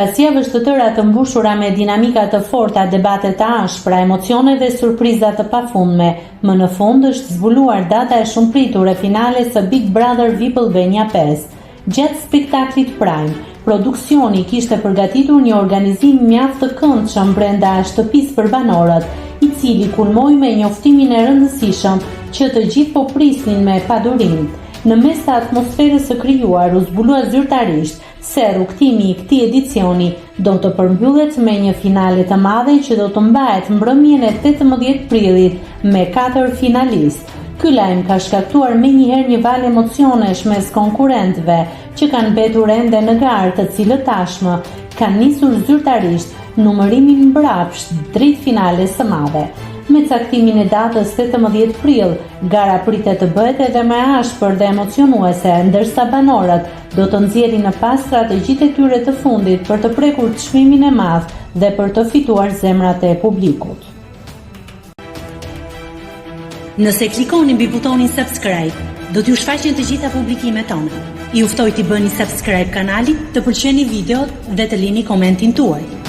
Pas javësh të tëra të mbushura me dinamika të forta, debate të ashpra, emocione dhe surpriza të pafundme, më në fund është zbuluar data e shumëpritur e finales së Big Brother VIP Albania 5. Gjatë spektaklit Prime, produksioni kishte përgatitur një organizim mjaft të këndshëm brenda shtëpisë për banorët, i cili kulmoi me njoftimin e rëndësishëm që të gjithë po prisnin me padurim. Në mes të atmosferës së krijuar, u zbulua zyrtarisht se rrugtimi i këtij edicioni do të përmbyllet me një finale të madhe që do të mbahet mbrëmjen e 18 prillit me 4 finalistë. Ky lajm ka shkaktuar menjëherë një val emocionesh mes konkurrentëve që kanë mbetur ende në garë, të cilët tashmë kanë nisur zyrtarisht numërimin mbrapsht drejt finales së madhe. Me caktimin e datës 18 prill, gara pritet të bëhet edhe më e ashpër dhe emocionuese, ndërsa banorët do të nxjerrin në pas strategjitë e tyre të fundit për të prekur çmimin e madh dhe për të fituar zemrat e publikut. Nëse klikoni mbi butonin subscribe, do t'ju shfaqen të gjitha publikimet tona. Ju ftoj t'i bëni subscribe kanalit, të pëlqeni videot dhe të lini komentin tuaj.